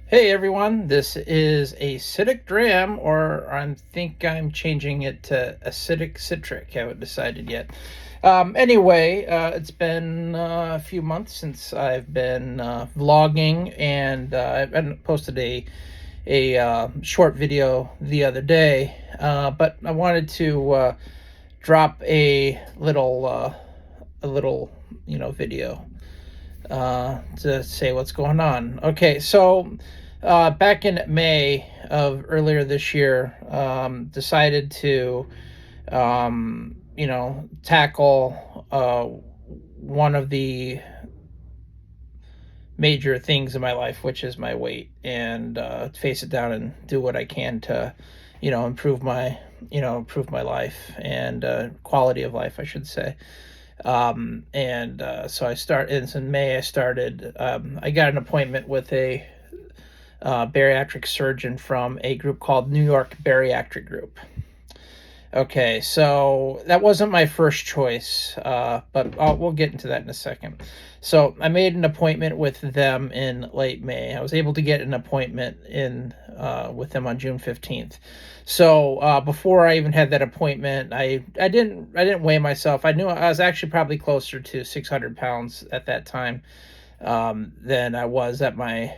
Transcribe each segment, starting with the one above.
Hey everyone, this is acidic dram, or I think I'm changing it to acidic citric. Haven't decided yet. Anyway, it's been a few months since I've been vlogging, and I posted a short video the other day. But I wanted to drop a little video to say what's going on. Okay, so back in May of earlier this year, decided to, tackle one of the major things in my life, which is my weight, and face it down and do what I can to, improve my life and quality of life, I should say. And so in May. I got an appointment with a bariatric surgeon from a group called New York Bariatric Group. Okay, so that wasn't my first choice, but we'll get into that in a second. So I made an appointment with them in late May. I was able to get an appointment in with them on June 15th. So before I even had that appointment, I didn't weigh myself. I knew I was actually probably closer to 600 pounds at that time than I was at my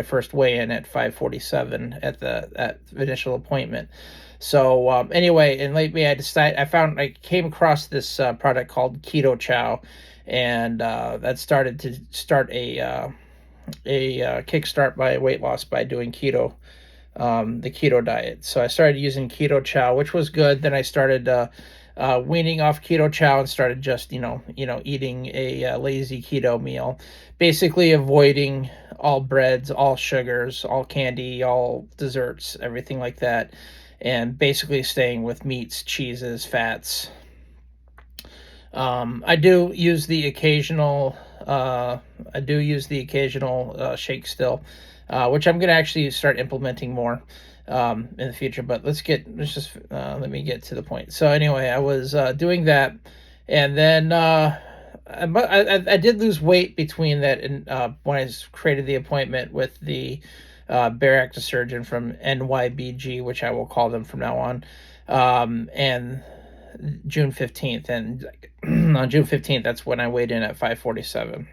first weigh-in at 547 at the initial appointment. So anyway, in late May, I came across this product called Keto Chow, and that started to start a kickstart my weight loss by doing the keto diet. So I started using Keto Chow, which was good. Then I started weaning off Keto Chow and started just eating a lazy keto meal, basically avoiding all breads, all sugars, all candy, all desserts, everything like that, and basically staying with meats, cheeses, fats. I do use the occasional. Shake still, which I'm going to actually start implementing more in the future. But let me get to the point. So anyway, I was doing that, and then I did lose weight between that and when I created the appointment with the bariatric surgeon from NYBG, which I will call them from now on, and June 15th. And on June 15th, that's when I weighed in at 547.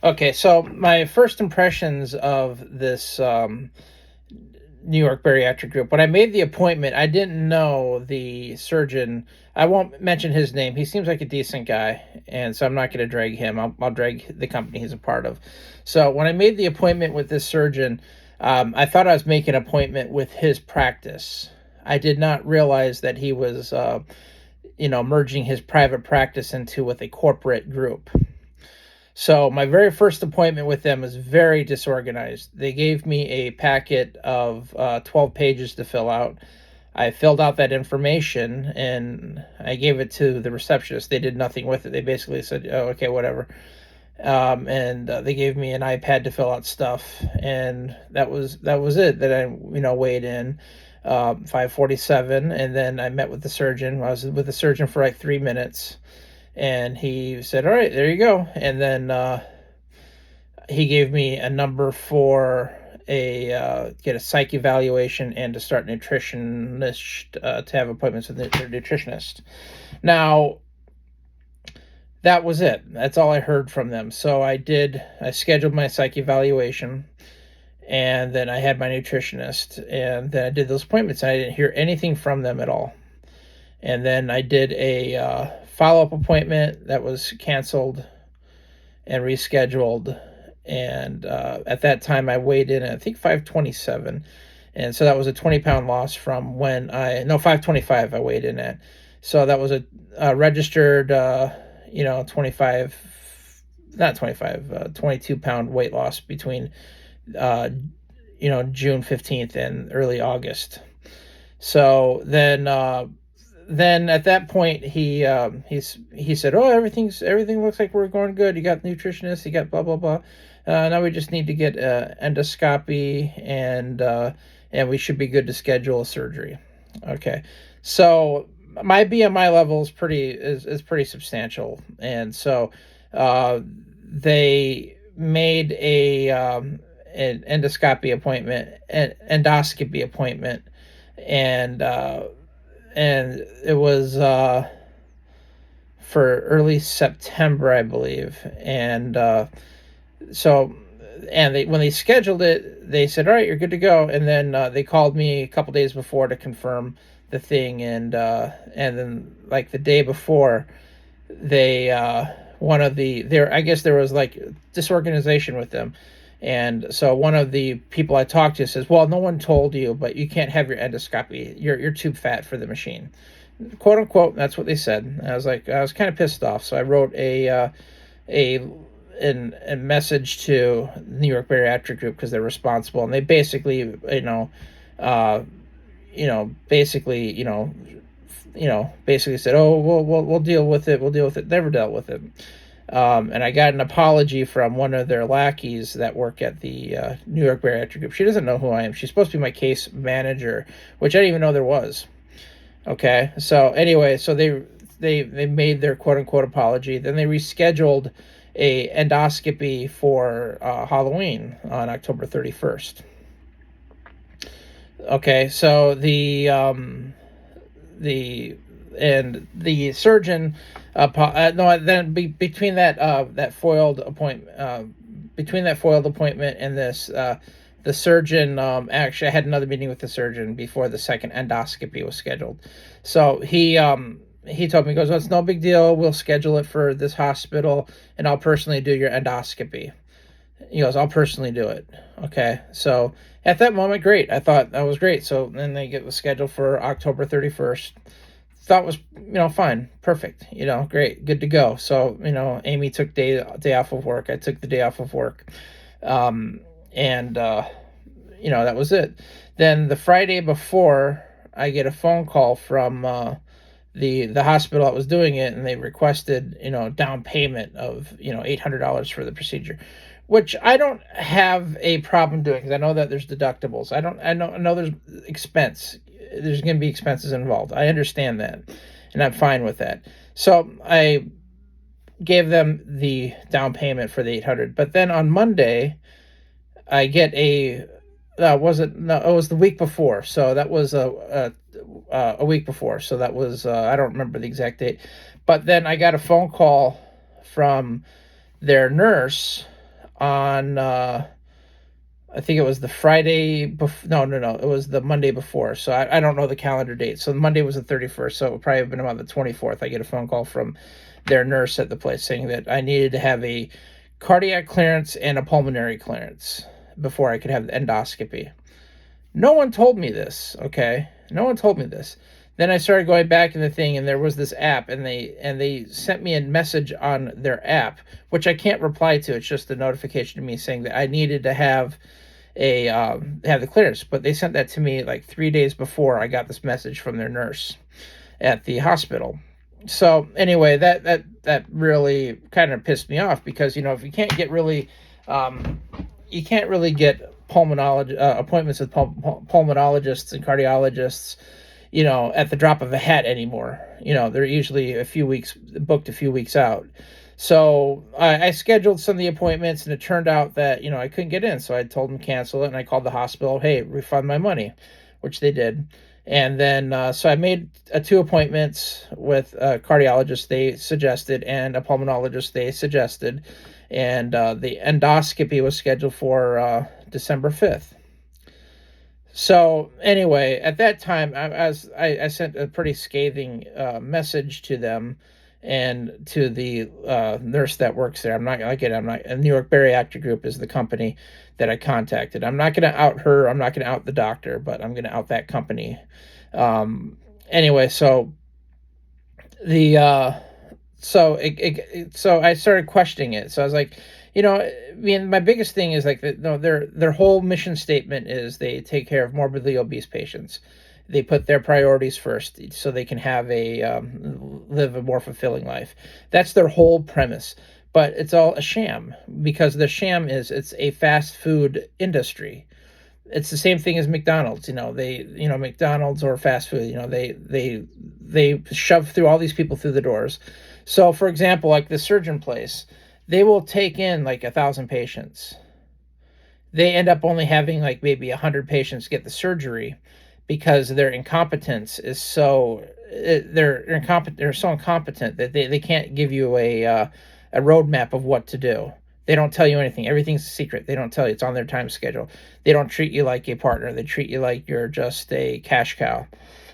Okay, so my first impressions of this New York Bariatric Group. When I made the appointment, I didn't know the surgeon. I won't mention his name. He seems like a decent guy, and so I'm not going to drag him. I'll drag the company he's a part of. So when I made the appointment with this surgeon, I thought I was making an appointment with his practice. I did not realize that he was, merging his private practice into with a corporate group. So my very first appointment with them was very disorganized. They gave me a packet of 12 pages to fill out. I filled out that information and I gave it to the receptionist. They did nothing with it. They basically said, "Oh, okay, whatever." And they gave me an iPad to fill out stuff, and that was it. That I weighed in 547, and then I met with the surgeon. I was with the surgeon for like 3 minutes, and he said, "All right, there you go." And then he gave me a number for get a psych evaluation and to start nutritionist to have appointments with their nutritionist. Now that was it. That's all I heard from them. So I scheduled my psych evaluation, and then I had my nutritionist, and then I did those appointments, and I didn't hear anything from them at all. And then I did a follow-up appointment that was canceled and rescheduled. And at that time, I weighed in at, I think, 527. And so that was a 20-pound loss from when no, 525 I weighed in at. So that was a registered, 25, not 25, 22-pound weight loss between, June 15th and early August. So then at that point he said, "Oh, everything looks like we're going good. You got nutritionist, you got blah blah blah. Now we just need to get endoscopy, and we should be good to schedule a surgery." Okay, so my BMI level is pretty substantial, and so they made an endoscopy appointment, an endoscopy appointment, and it was for early September, I believe. And so, and when they scheduled it, they said, "All right, you're good to go." And then they called me a couple days before to confirm the thing, and then like the day before, they one of the there I guess there was like disorganization with them. And so one of the people I talked to says, "Well, no one told you, but you can't have your endoscopy. You're too fat for the machine." Quote unquote, that's what they said. And I was kind of pissed off. So I wrote a a message to the New York Bariatric Group, because they're responsible, and they basically, uh, basically, basically said, "Oh, we'll deal with it. We'll deal with it." Never dealt with it. And I got an apology from one of their lackeys that work at the New York Bariatric Group. She doesn't know who I am. She's supposed to be my case manager, which I didn't even know there was. Okay, so anyway, so they made their quote unquote apology. Then they rescheduled a endoscopy for Halloween on October 31st. Okay, so the surgeon no then between that foiled appointment and this the surgeon, actually I had another meeting with the surgeon before the second endoscopy was scheduled. So he told me, he goes, "Well, it's no big deal, we'll schedule it for this hospital, and I'll personally do your endoscopy." He goes, "I'll personally do it." Okay, so at that moment, great, I thought that was great. So then they get the schedule for October 31st. Thought was, fine, perfect, great, good to go. So Amy took day off of work, I took the day off of work, and that was it. Then the Friday before, I get a phone call from the hospital that was doing it, and they requested down payment of $800 for the procedure, which I don't have a problem doing, because I know that there's deductibles. I know there's expense. There's going to be expenses involved. I understand that, and I'm fine with that. So I gave them the down payment for the 800. But then on Monday, I get was it? No, it was the week before. So that was a week before. So that was I don't remember the exact date. But then I got a phone call from their nurse on I think it was the Friday before. No, it was the Monday before. So I don't know the calendar date. So Monday was the 31st. So it would probably have been about the 24th. I get a phone call from their nurse at the place saying that I needed to have a cardiac clearance and a pulmonary clearance before I could have the endoscopy. No one told me this, okay? No one told me this. Then I started going back in the thing, and there was this app, and they sent me a message on their app, which I can't reply to. It's just a notification to me saying that I needed to have have the clearance. But they sent that to me like 3 days before I got this message from their nurse at the hospital. So anyway, that really kind of pissed me off, because if you can't get really you can't really get appointments with pulmonologists and cardiologists at the drop of a hat anymore. They're usually booked a few weeks out. So I scheduled some of the appointments, and it turned out that I couldn't get in. So I told them to cancel it, and I called the hospital, "Hey, refund my money," which they did. And then so I made 2 appointments with a cardiologist they suggested, and a pulmonologist they suggested, and the endoscopy was scheduled for December 5th. So anyway, at that time, I sent a pretty scathing message to them and to the nurse that works there. I'm not New York Bariatric Group is the company that I contacted. I'm not going to out her. I'm not going to out the doctor, but I'm going to out that company. Anyway, so the so I started questioning it. So I was like, my biggest thing is like their whole mission statement is they take care of morbidly obese patients. They put their priorities first so they can have live a more fulfilling life. That's their whole premise. But it's all a sham, because the sham is it's a fast food industry. It's the same thing as McDonald's. McDonald's or fast food. They shove through all these people through the doors. So, for example, like the surgeon place, they will take in like 1,000 patients. they end up only having like maybe 100 patients get the surgery because their incompetence is so they're so incompetent that they can't give you a roadmap of what to do. They don't tell you anything. Everything's a secret. They don't tell you. It's on their time schedule. They don't treat you like a partner. They treat you like you're just a cash cow,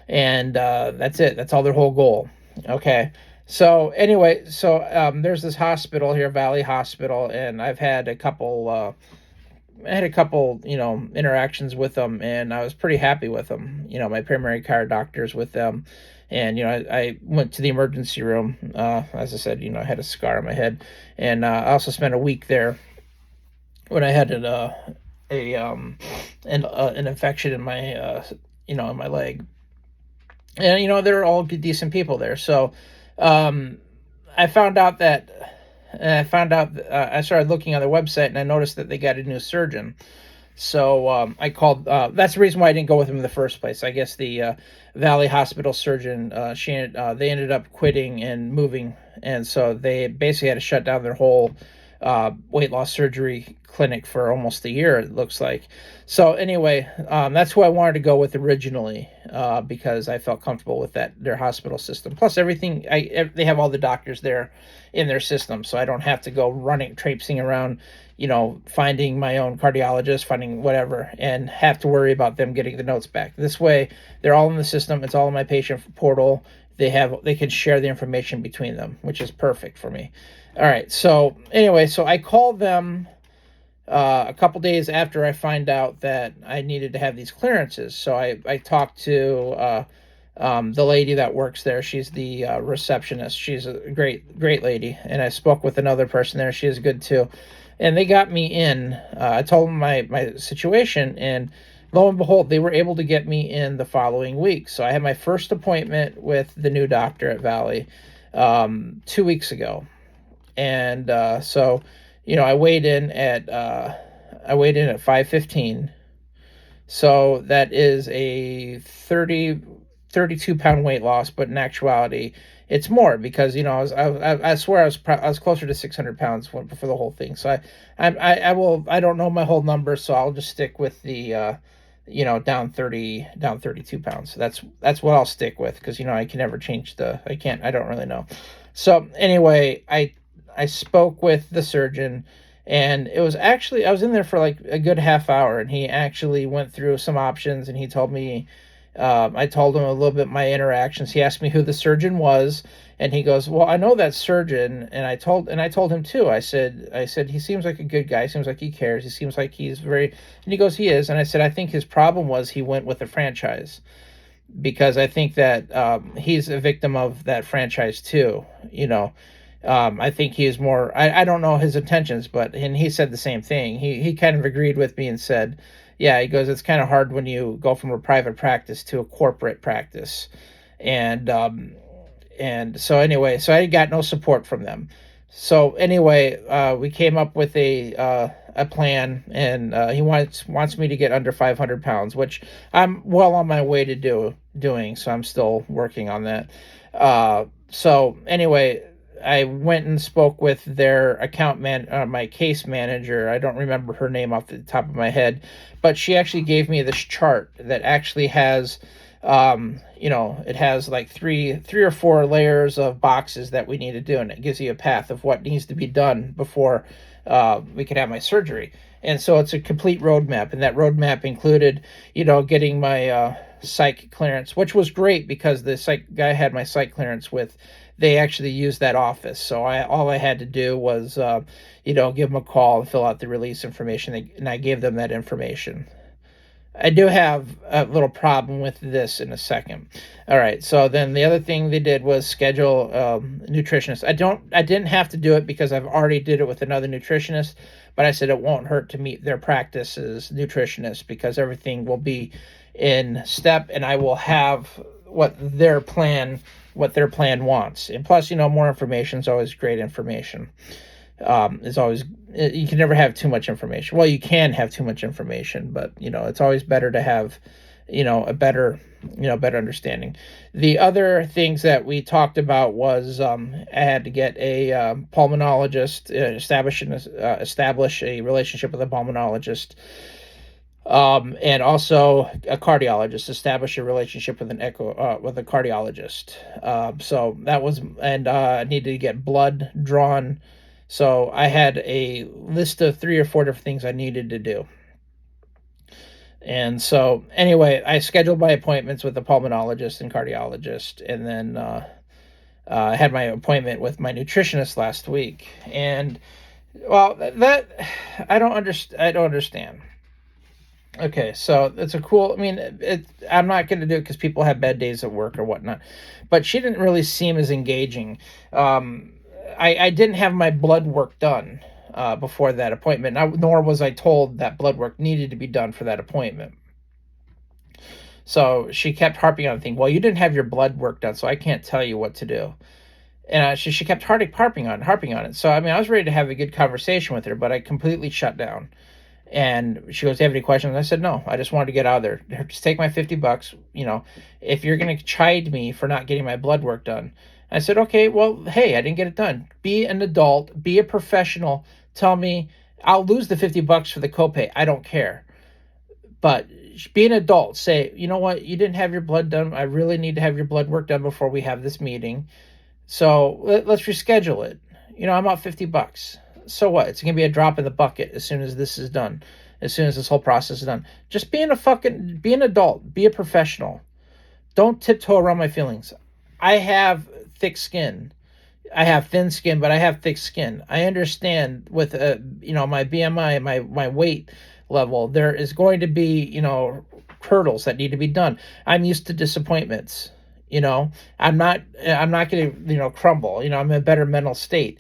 and that's it. That's all their whole goal. Okay. So anyway, there's this hospital here, Valley Hospital, and I've had a couple. I had a couple, interactions with them, and I was pretty happy with them. My primary care doctors with them, and I went to the emergency room. As I said, I had a scar on my head, and I also spent a week there when I had an infection in my in my leg, and they're all good, decent people there. So um, I found out that. I started looking on their website, and I noticed that they got a new surgeon. So I called. That's the reason why I didn't go with him in the first place. I guess the Valley Hospital surgeon, they ended up quitting and moving, and so they basically had to shut down their whole weight loss surgery clinic for almost a year. It looks like. So anyway, that's who I wanted to go with originally because I felt comfortable with their hospital system. Plus everything, they have all the doctors there in their system, so I don't have to go traipsing around, finding my own cardiologist, finding whatever, and have to worry about them getting the notes back. This way, they're all in the system. It's all in my patient portal. They can share the information between them, which is perfect for me. All right. So anyway, I called them a couple days after I find out that I needed to have these clearances. So I talked to the lady that works there. She's the receptionist. She's a great lady. And I spoke with another person there. She is good too. And they got me in. I told them my situation, and lo and behold, they were able to get me in the following week. So I had my first appointment with the new doctor at Valley 2 weeks ago. And I weighed in at 515. So that is a 32 pound weight loss, but in actuality, it's more because I swear I was closer to 600 pounds for the whole thing. So I don't know my whole number, so I'll just stick with the down 32 pounds. So that's what I'll stick with because I can never change I don't really know. So anyway, I spoke with the surgeon, and it was actually, I was in there for like a good half hour, and he actually went through some options, and he told me, I told him a little bit my interactions. He asked me who the surgeon was, and he goes, well, I know that surgeon. And I told him too. I said, he seems like a good guy. He seems like he cares. He seems like he's very, and he goes, he is. And I said, I think his problem was he went with a franchise, because I think that he's a victim of that franchise too. I think he is more, I don't know his intentions, and he said the same thing. He kind of agreed with me and said, yeah, he goes, it's kind of hard when you go from a private practice to a corporate practice. And so anyway, so I got no support from them. So anyway, we came up with a plan, and he wants me to get under 500 pounds, which I'm well on my way to doing. So I'm still working on that. So anyway, I went and spoke with their my case manager. I don't remember her name off the top of my head, but she actually gave me this chart that actually has, it has like three or four layers of boxes that we need to do, and it gives you a path of what needs to be done before we could have my surgery. And so it's a complete roadmap, and that roadmap included, getting my psych clearance, which was great because the psych guy I had my psych clearance with, they actually used that office. So all I had to do was, give them a call and fill out the release information, and I gave them that information. I do have a little problem with this in a second. All right. So then the other thing they did was schedule nutritionist. I didn't have to do it because I've already did it with another nutritionist, but I said it won't hurt to meet their practice as nutritionist because everything will be in step, and I will have what their plan wants. And plus, more information is always great information. Is always, you can never have too much information. Well, you can have too much information, but it's always better to have, a better better understanding. The other things that we talked about was I had to get a pulmonologist, establish a relationship with a pulmonologist, and also a cardiologist, establish a relationship with an echo with a cardiologist. So that was, and I needed to get blood drawn. So I had a list of 3 or 4 different things I needed to do. And so, anyway, I scheduled my appointments with the pulmonologist and cardiologist, and then I had my appointment with my nutritionist last week. And well, that I don't understand. Okay, so it's a cool. I mean, I'm not going to do it because people have bad days at work or whatnot. But she didn't really seem as engaging. Um, I didn't have my blood work done before that appointment, nor was I told that blood work needed to be done for that appointment. So she kept harping on the thing. Well, you didn't have your blood work done, so I can't tell you what to do. And she kept harping on it. So I mean, I was ready to have a good conversation with her, but I completely shut down. And she goes, "Do you have any questions?" I said, "No, I just wanted to get out of there. Just take my $50. If you're going to chide me for not getting my blood work done." I said, "Okay, well, hey, I didn't get it done. Be an adult, be a professional. Tell me, I'll lose the $50 for the copay. I don't care. But be an adult. Say, you know what? You didn't have your blood done. I really need to have your blood work done before we have this meeting. So let's reschedule it. I'm out $50. So what? It's gonna be a drop in the bucket as soon as this is done. As soon as this whole process is done. Just be an adult. Be a professional. Don't tiptoe around my feelings. I have thick skin. I have thin skin, but I have thick skin. I understand with my BMI, my weight level, there is going to be hurdles that need to be done. I'm used to disappointments. I'm not going to crumble. I'm in a better mental state.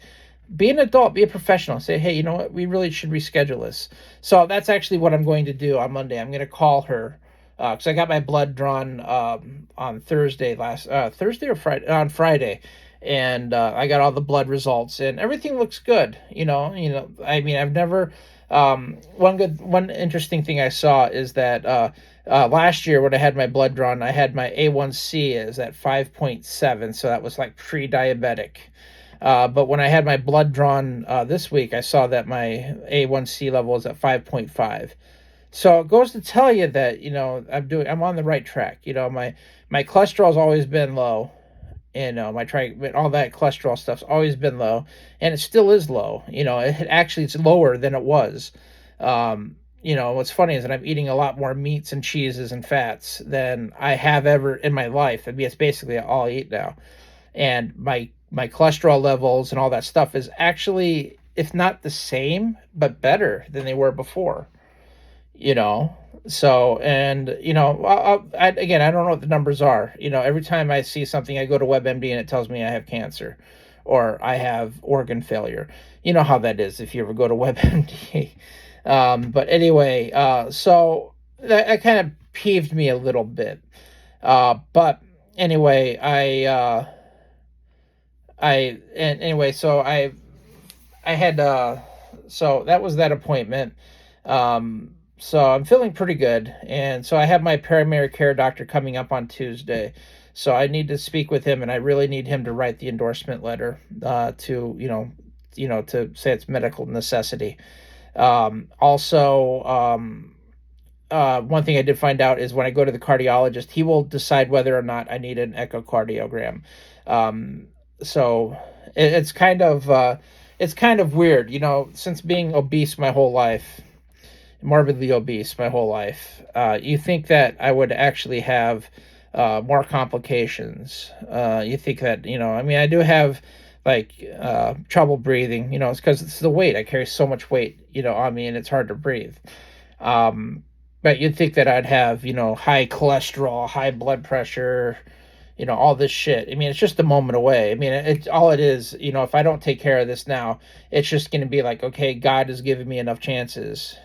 Be an adult, be a professional. Say, hey, you know what? We really should reschedule this. So that's actually what I'm going to do on Monday. I'm going to call her because I got my blood drawn on Thursday or Friday, on Friday, and I got all the blood results, and everything looks good. I mean, I've never. One interesting thing I saw is that last year when I had my blood drawn, I had my A1C is at 5.7, so that was like pre-diabetic. But when I had my blood drawn this week, I saw that my A1C level is at 5.5. So it goes to tell you that I'm on the right track. My cholesterol's always been low. All that cholesterol stuff's always been low, and it still is low. It's lower than it was. What's funny is that I'm eating a lot more meats and cheeses and fats than I have ever in my life. I mean, it's basically all I eat now, and my cholesterol levels and all that stuff is actually, if not the same, but better than they were before. So, and again, I don't know what the numbers are. Every time I see something, I go to WebMD and it tells me I have cancer or I have organ failure. You know how that is if you ever go to WebMD. But anyway, so that kind of peeved me a little bit. But anyway, so I had so that was that appointment. So I'm feeling pretty good, and so I have my primary care doctor coming up on Tuesday. So I need to speak with him, and I really need him to write the endorsement letter to say it's medical necessity. One thing I did find out is when I go to the cardiologist, he will decide whether or not I need an echocardiogram. So it's kind of weird, since being obese my whole life, morbidly obese my whole life. You think that I would actually have more complications. You think that, I mean, I do have trouble breathing, it's because it's the weight. I carry so much weight, on me, and it's hard to breathe. But you'd think that I'd have, high cholesterol, high blood pressure, all this shit. I mean, it's just a moment away. I mean, all it is, if I don't take care of this now, it's just going to be like, okay, God has given me enough chances.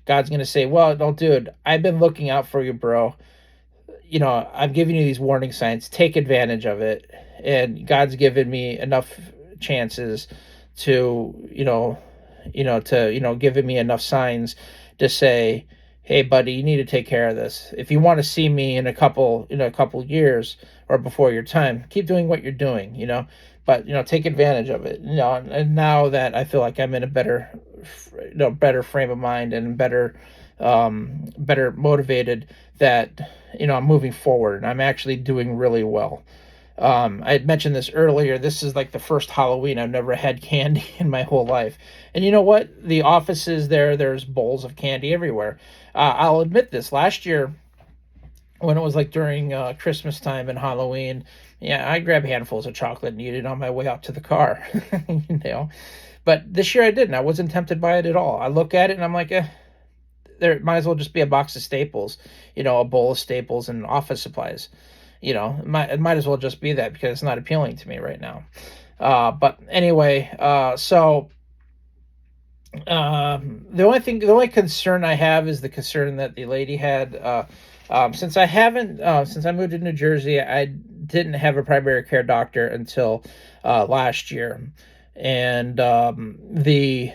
God's going to say, well, no, dude, I've been looking out for you, bro. I'm giving you these warning signs. Take advantage of it. And God's given me enough chances to, giving me enough signs to say, hey buddy, you need to take care of this. If you want to see me in a couple years or before your time, keep doing what you're doing, but take advantage of it. And now that I feel like I'm in a better frame of mind and better motivated, that I'm moving forward and I'm actually doing really well. I had mentioned this earlier. This is like the first Halloween I've never had candy in my whole life. And you know what? The offices there's bowls of candy everywhere. I'll admit this. Last year, when it was like during Christmas time and Halloween, yeah, I grabbed handfuls of chocolate and eat it on my way out to the car. you know, but this year I didn't. I wasn't tempted by it at all. I look at it and I'm like, there might as well just be a box of Staples, a bowl of Staples and office supplies. It might as well just be that because it's not appealing to me right now. But anyway, so the only concern I have is the concern that the lady had. Since I moved to New Jersey, I didn't have a primary care doctor until last year, and the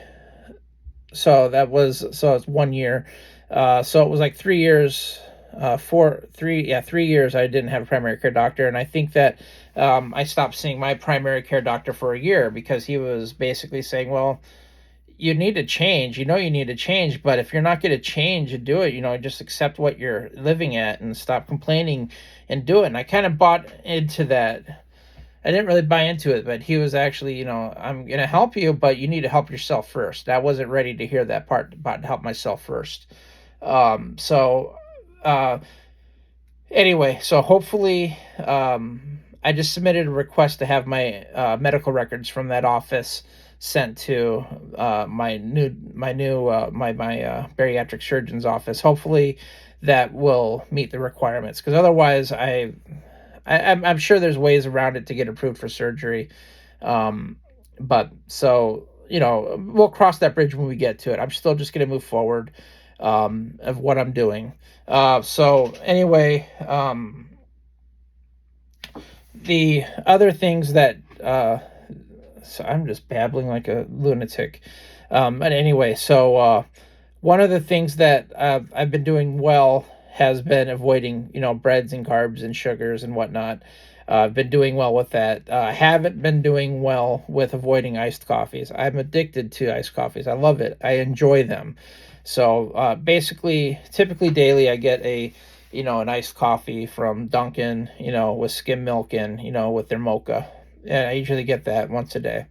so it's 1 year. So it was like 3 years, 3 years I didn't have a primary care doctor, and I think that I stopped seeing my primary care doctor for a year because he was basically saying, well, you need to change. You need to change, but if you're not going to change and do it, just accept what you're living at and stop complaining and do it. And I kind of bought into that. I didn't really buy into it, but he was actually, I'm going to help you, but you need to help yourself first. I wasn't ready to hear that part about help myself first. So anyway, so hopefully, I just submitted a request to have my medical records from that office sent to my bariatric surgeon's office. Hopefully, that will meet the requirements. Because otherwise, I'm sure there's ways around it to get approved for surgery. But so we'll cross that bridge when we get to it. I'm still just going to move forward of what I'm doing. So anyway, the other things that so I'm just babbling like a lunatic. But anyway, so one of the things that I've been doing well has been avoiding, breads and carbs and sugars and whatnot. I've been doing well with that. I haven't been doing well with avoiding iced coffees. I'm addicted to iced coffees. I love it. I enjoy them. So basically, typically daily, I get an iced coffee from Dunkin', with skim milk and, with their mocha. And I usually get that once a day.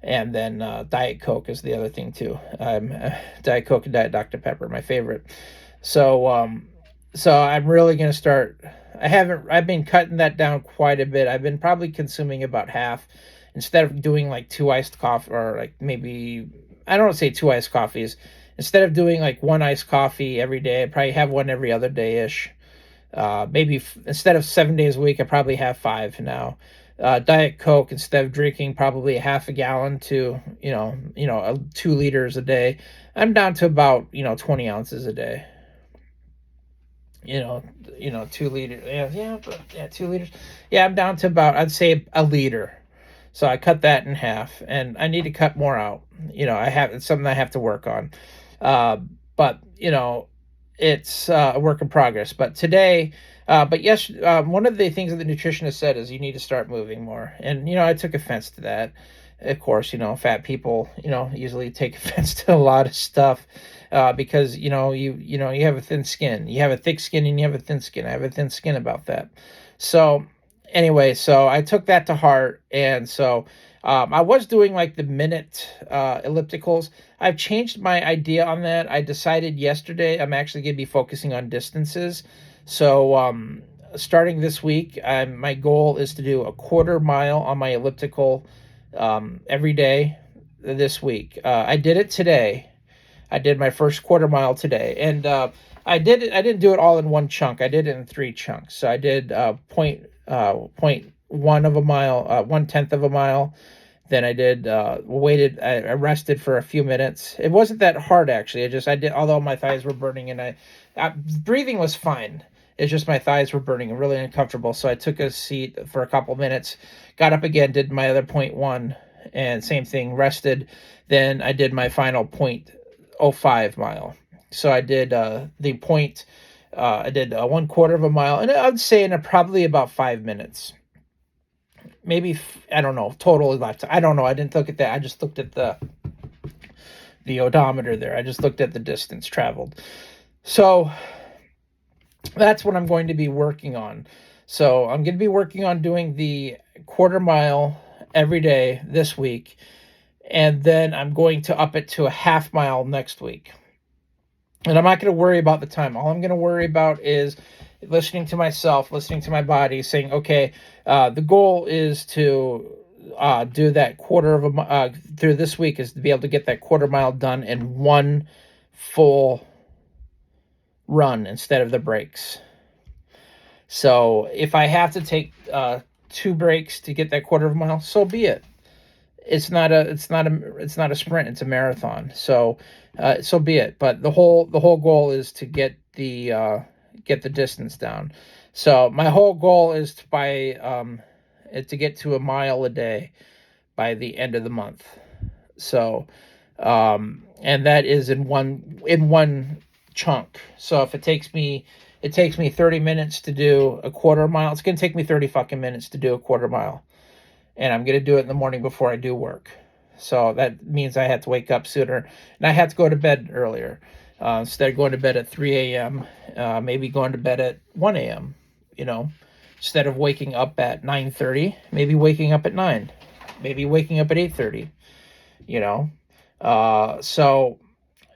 And then Diet Coke is the other thing too. Diet Coke and Diet Dr. Pepper, my favorite. So I'm really gonna start. I've been cutting that down quite a bit. I've been probably consuming about half, instead of doing like two iced coffee, or like maybe, I don't want to say two iced coffees. Instead of doing like one iced coffee every day, I probably have one every other day ish. Maybe instead of 7 days a week, I probably have five now. Diet Coke, instead of drinking probably a half a gallon to 2 liters a day, I'm down to about 20 ounces a day. 2 liters. Yeah, 2 liters. Yeah, I'm down to about, I'd say, a liter. So I cut that in half, and I need to cut more out. It's something I have to work on. But it's a work in progress. But yes, one of the things that the nutritionist said is you need to start moving more. And, I took offense to that. Of course, fat people, easily take offense to a lot of stuff, because, you have a thin skin. You have a thick skin and you have a thin skin. I have a thin skin about that. So anyway, so I took that to heart. And so I was doing like the minute ellipticals. I've changed my idea on that. I decided yesterday I'm actually going to be focusing on distances. So starting this week, my goal is to do a quarter mile on my elliptical every day this week. I did it today. I did my first quarter mile today, and I didn't do it all in one chunk. I did it in 3 chunks. So I did point 1 of a mile, 1/10 of a mile. Then I did waited. I rested for a few minutes. It wasn't that hard actually. I did, although my thighs were burning, and breathing was fine. It's just my thighs were burning and really uncomfortable. So I took a seat for a couple minutes, got up again, did my other 0.1, and same thing, rested. Then I did my final 0.05 mile. So I did the point. I did 1/4 of a mile, and I would say in probably about 5 minutes. Maybe I don't know total left. I don't know. I didn't look at that. I just looked at the odometer there. I just looked at the distance traveled. So that's what I'm going to be working on. So I'm going to be working on doing the 1/4 mile every day this week, and then I'm going to up it to a 1/2 mile next week. And I'm not going to worry about the time. All I'm going to worry about is listening to myself, listening to my body, saying, okay, the goal is to do that 1/4 of a through this week is to be able to get that 1/4 mile done in one full run instead of the breaks. So if I have to take 2 breaks to get that 1/4 of a mile, so be it. It's not a sprint, it's a marathon. So so be it. But the whole goal is to get the distance down. So my whole goal is to get to a mile a day by the end of the month. So and that is in one chunk. So if it takes me 30 minutes to do a 1/4 mile, it's going to take me 30 fucking minutes to do a 1/4 mile. And I'm going to do it in the morning before I do work. So that means I had to wake up sooner, and I had to go to bed earlier. Instead of going to bed at 3 a.m., maybe going to bed at 1 a.m., you know, instead of waking up at 9:30, maybe waking up at 9, maybe waking up at 8:30, you know. So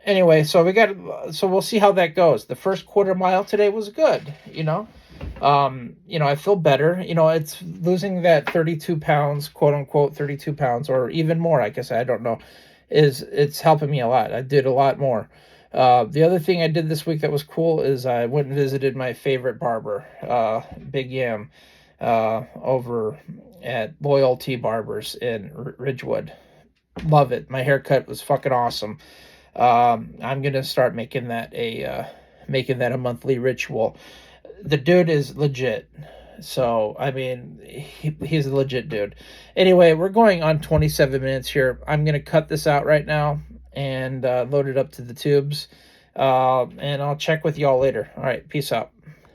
anyway, so we'll see how that goes. The first 1/4 mile today was good, you know. I feel better. It's losing that 32 pounds, quote unquote 32 pounds, or even more, I guess, I don't know, it's helping me a lot. I did a lot more. The other thing I did this week that was cool is I went and visited my favorite barber, Big Yam, over at Loyalty Barbers in Ridgewood. Love it. My haircut was fucking awesome. I'm gonna start making that a monthly ritual. The dude is legit. So, I mean, he's a legit dude. Anyway, we're going on 27 minutes here. I'm going to cut this out right now and load it up to the tubes. And I'll check with y'all later. All right, peace out.